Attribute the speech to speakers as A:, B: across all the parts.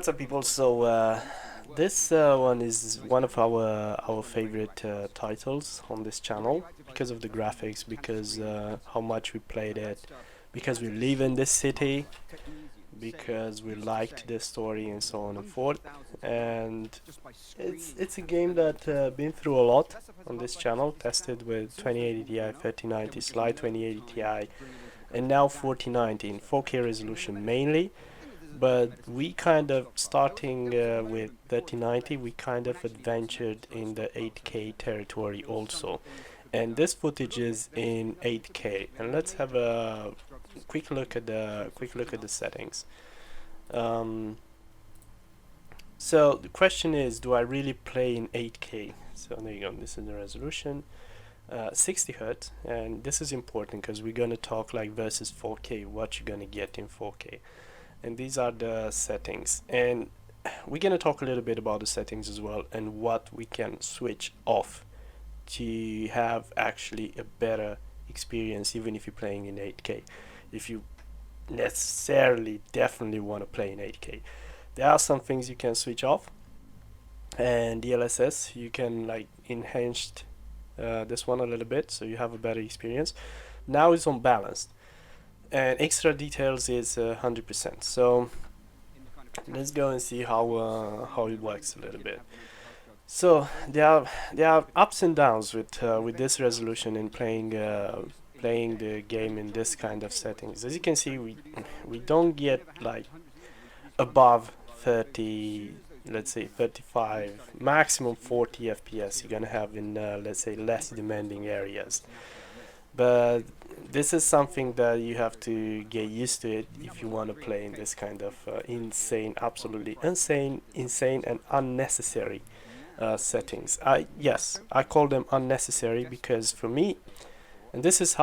A: What's up, people? So this one is one of our favorite titles on this channel because of the graphics, because how much we played it, because we live in this city, because we liked the story and so on and forth. And it's a game that been through a lot on this channel, tested with 2080 Ti, 3090 Slide 2080 Ti, and now 4090 in 4K resolution mainly. But we kind of, starting with 3090, we kind of adventured in the 8K territory also, and this footage is in 8K. And let's have a quick look at the settings. So the question is, do I really play in 8K? So there you go, this is the resolution, 60 Hz, and this is important because we're gonna talk like versus 4K, what you're gonna get in 4K. And these are the settings, and we're gonna talk a little bit about the settings as well, and what we can switch off to have actually a better experience, even if you're playing in 8K. If you necessarily definitely want to play in 8K, there are some things you can switch off, and DLSS you can like enhance this one a little bit so you have a better experience. Now it's unbalanced, and extra details is 100%. So let's go and see how it works a little bit. So there are ups and downs with this resolution and playing the game in this kind of settings. As you can see, we don't get like above 30, let's say 35, maximum 40 FPS you're gonna have in let's say less demanding areas. But this is something that you have to get used to it if you want to play in this kind of insane, absolutely insane and unnecessary settings. Yes, I call them unnecessary because for me, and this is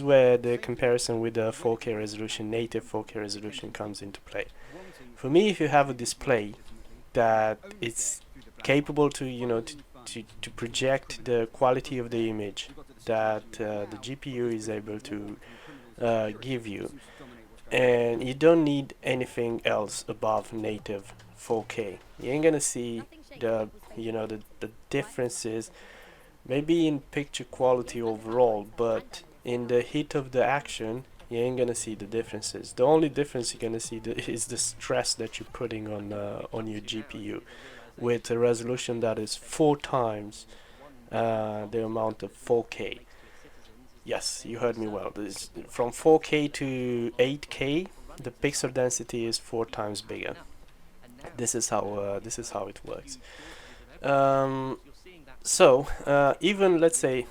A: where the comparison with the 4K resolution, native 4K resolution, comes into play. For me, if you have a display that it's capable to, to project the quality of the image that the GPU is able to give you, and you don't need anything else above native 4K. You ain't gonna see the the differences, maybe in picture quality overall, but in the heat of the action you ain't gonna see the differences. The only difference you're gonna see is the stress that you're putting on your GPU with a resolution that is 4 times the amount of 4K. Yes, you heard me well. This, from 4K to 8K, the pixel density is 4 times bigger. This is how it works. Even let's say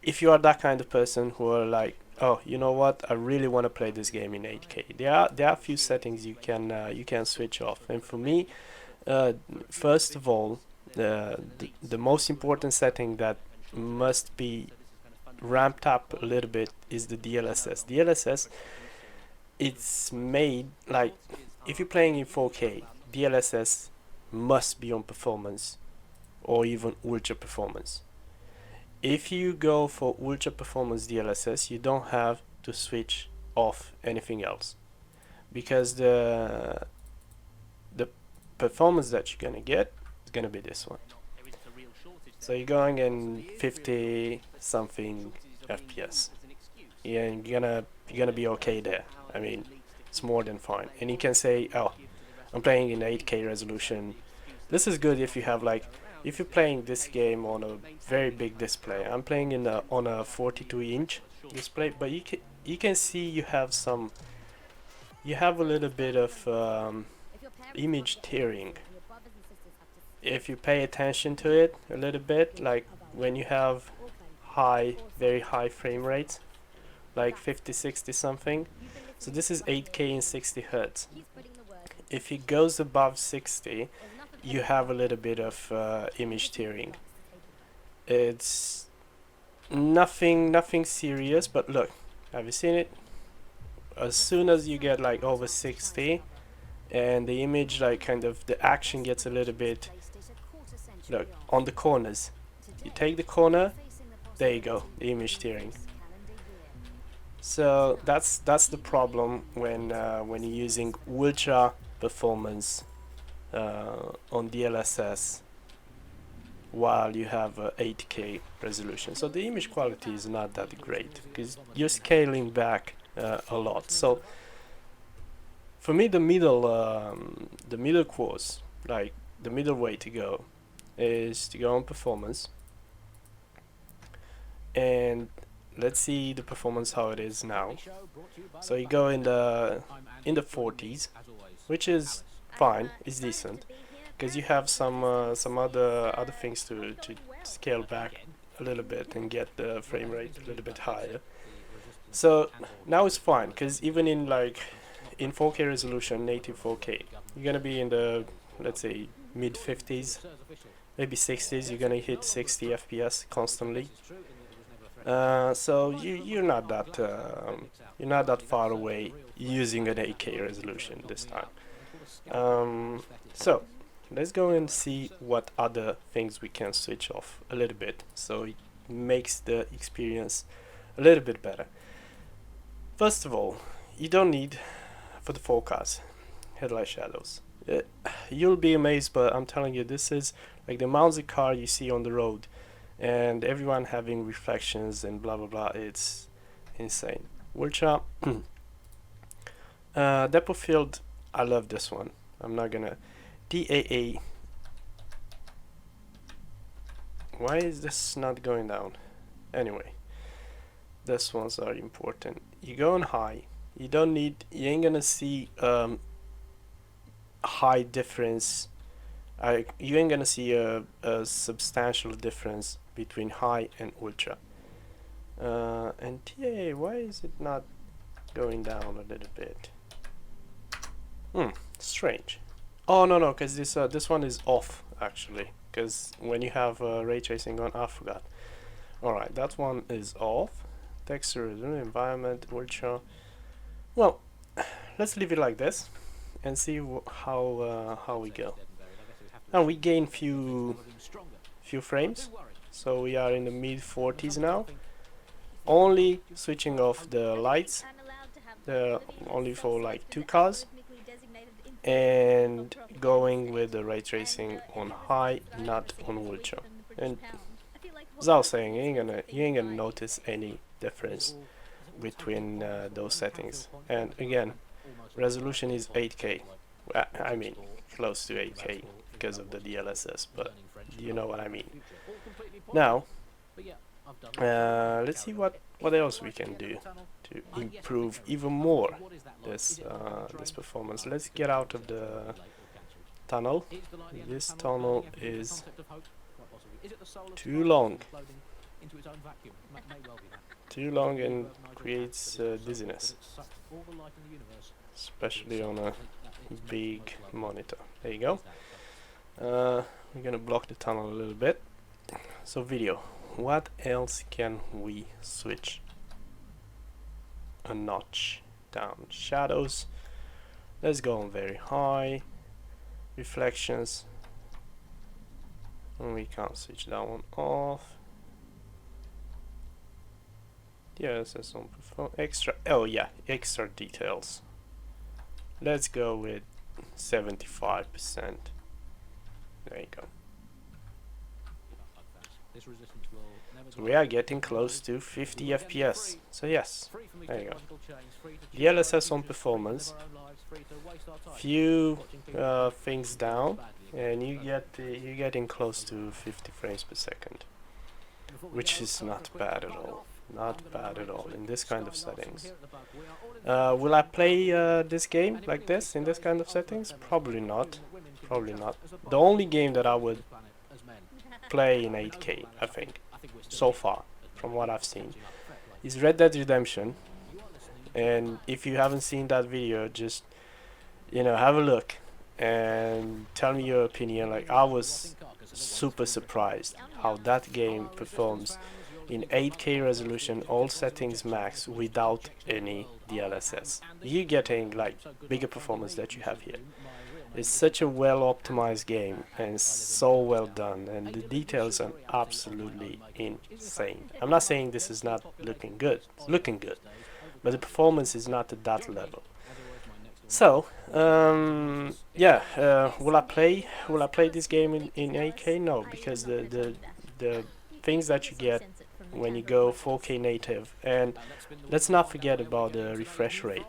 A: if you are that kind of person who are like, oh, you know what, I really want to play this game in 8K. There are a few settings you can switch off, and for me, first of all, the most important setting that must be ramped up a little bit is the DLSS. DLSS, it's made like, if you're playing in 4K, DLSS must be on performance or even ultra performance. If you go for ultra performance DLSS, you don't have to switch off anything else, because the performance that you're gonna get is gonna be this one. So you're going in 50 something FPS, and you're gonna be okay there. I mean, it's more than fine. And you can say, oh, I'm playing in 8K resolution. This is good if you have like, if you're playing this game on a very big display. I'm playing on a 42-inch display, but you can see you have a little bit of image tearing. If you pay attention to it a little bit, like when you have very high frame rates, like 50, 60 something. So this is 8K and 60 Hz. If it goes above 60, you have a little bit of image tearing. It's nothing serious, but look, have you seen it? As soon as you get like over 60, and the image, like kind of the action gets a little bit, look, on the corners. You take the corner, there you go, the image tearing. So that's the problem when you're using ultra performance on DLSS while you have a 8K resolution. So the image quality is not that great because you're scaling back a lot. So for me, the middle course, like the middle way to go, is to go on performance, and let's see the performance how it is now. So you go in the 40s, which is fine, it's decent, because you have some other things to scale back a little bit and get the frame rate a little bit higher. So now it's fine, because even in 4K resolution, native 4K, you're gonna be in the, let's say, mid 50s, maybe 60s. You're gonna hit 60 FPS constantly. So you're not that far away using an 8K resolution this time. So let's go and see what other things we can switch off a little bit, so it makes the experience a little bit better. First of all, you don't need, for the forecast, headlight shadows. You'll be amazed, but I'm telling you, this is like the amounts of car you see on the road and everyone having reflections and blah blah blah. It's insane. Ultra depth of field, I love this one. I'm not gonna DAA. Why is this not going down? Anyway, these ones are important. You go on high, you ain't gonna see high difference. You ain't gonna see a substantial difference between high and ultra. And TA, why is it not going down a little bit? Strange. Oh no, because this one is off actually. Because when you have ray tracing on, I forgot. Alright, that one is off. Texture, environment, ultra. Well, let's leave it like this and see how we go. Now we gain few frames, so we are in the mid 40s now. Only switching off the lights, only for like 2 cars, and going with the ray tracing on high, not on ultra. And as I was saying, you ain't gonna notice any difference between those settings. And again, resolution is 8K. I mean, close to 8K because of the DLSS, but you know what I mean. Now, let's see what else we can do to improve even more this performance. Let's get out of the tunnel. This tunnel is too long. Too long and creates dizziness, especially on a big monitor. There you go. We're gonna block the tunnel a little bit. So video, what else can we switch a notch down? Shadows, let's go on very high. Reflections, and we can't switch that one off. DLSS on perform extra. Oh yeah, extra details. Let's go with 75%. There you go. So we are getting close to 50 FPS. So yes, there you go. DLSS on performance. Few things down, and you're getting close to 50 frames per second, which is not bad at all. Not bad at all in this kind of settings. Will I play this game like this in this kind of settings? Probably not. Probably not. The only game that I would play in 8K, I think, so far, from what I've seen, is Red Dead Redemption. And if you haven't seen that video, just have a look and tell me your opinion. Like, I was super surprised how that game performs in 8K resolution, all settings max, without any DLSS. You're getting like bigger performance that you have here. It's such a well optimized game and so well done, and the details are absolutely insane. I'm not saying this is not looking good, it's looking good, but the performance is not at that level. So yeah, will I play this game in 8K? No, because the things that you get when you go 4K native, and let's not forget about the refresh rate,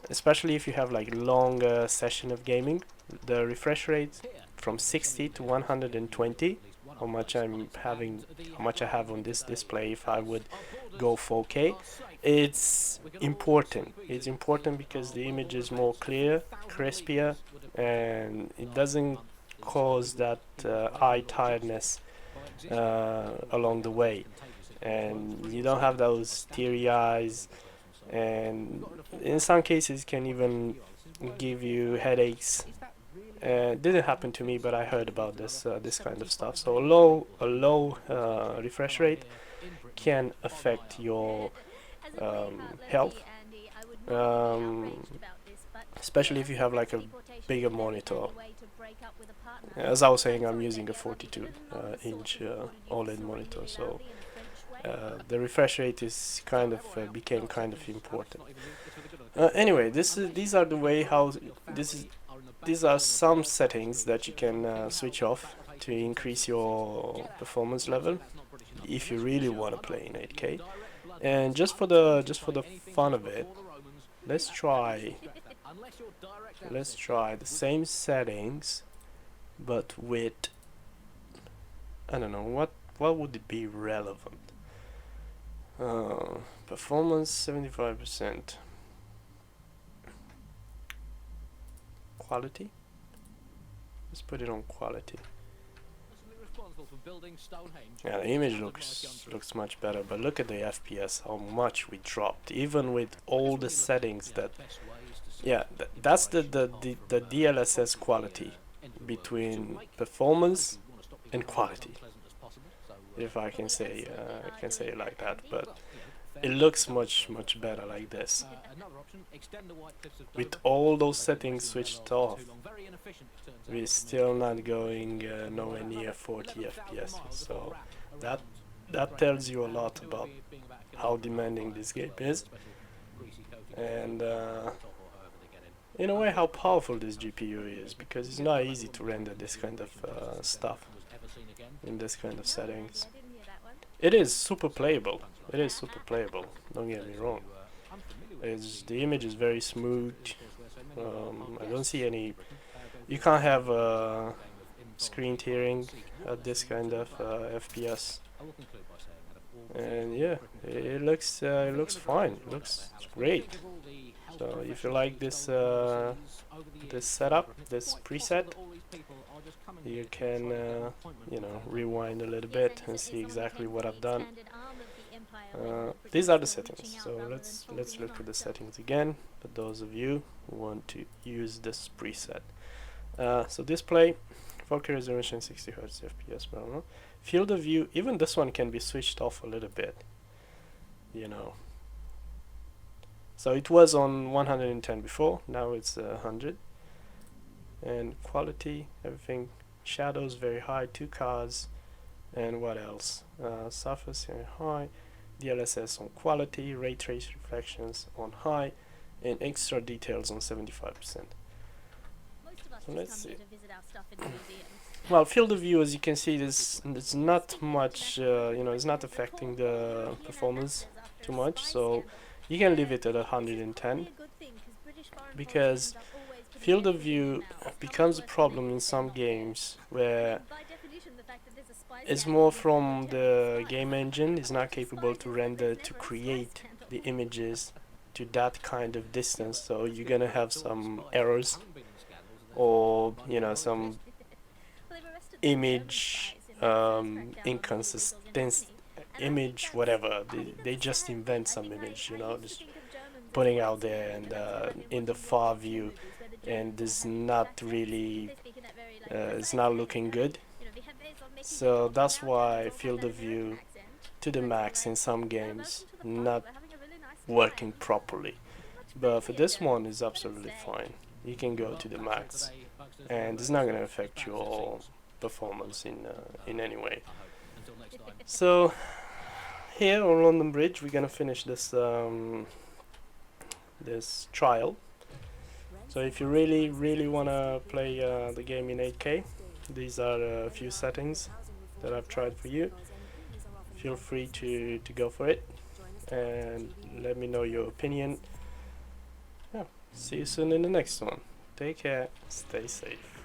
A: especially if you have like longer session of gaming. The refresh rate from 60 to 120, how much I'm having, how much I have on this display if I would go 4K. It's important. It's important because the image is more clear, crispier, and it doesn't cause that eye tiredness along the way. And you don't have those teary eyes, and in some cases can even give you headaches. It didn't happen to me, but I heard about this kind of stuff. So a low refresh rate can affect your health, um, especially if you have like a bigger monitor. As I was saying, I'm using a 42 inch OLED monitor, so the refresh rate is kind of became kind of important. Anyway, these are the way how this is. These are some settings that you can switch off to increase your performance level if you really want to play in 8K. And just for the fun of it, let's try the same settings, but with, I don't know, what would it be relevant? Performance 75%. Quality. Let's put it on quality. Yeah, the image looks much better, but look at the FPS, how much we dropped, even with all the settings that. Yeah, that's the DLSS quality between performance and quality, if I can say it like that. But it looks much better like this. With all those settings switched off, we're still not going nowhere near 40 FPS. So that tells you a lot about how demanding this game is, and in a way how powerful this GPU is, because it's not easy to render this kind of stuff in this kind of settings. It is super playable. It is super playable. Don't get me wrong. The image is very smooth. I don't see any. You can't have screen tearing at this kind of FPS. And yeah, it looks fine. It looks great. So if you like this this setup, this preset, you can rewind a little bit and see exactly what I've done. These are the settings. So let's look at the settings again for those of you who want to use this preset. So display, 4K resolution, 60 Hz FPS, blah, blah, blah. Field of view, even this one can be switched off a little bit, So it was on 110 before, now it's 100. And quality, everything, shadows very high, 2 cars, and what else? Surface very high, DLSS on quality, ray trace reflections on high, and extra details on 75%. So let's see. Well, field of view, as you can see, there's not much, it's not affecting the performance too much, so you can leave it at 110, because field of view becomes a problem in some games where it's more from the game engine is not capable to render, to create the images to that kind of distance, so you're gonna have some errors, or some image inconsistent image, whatever. They just invent some image, just putting out there, and in the far view, and it's not really it's not looking good. So that's why field of view to the max in some games not working properly, but for this one is absolutely fine. You can go to the max, and it's not going to affect your performance in any way. So here on London Bridge, we're gonna finish this this trial. So if you really wanna play the game in 8K, these are a few settings that I've tried for you. Feel free to go for it and let me know your opinion. Yeah, see you soon in the next one. Take care, stay safe.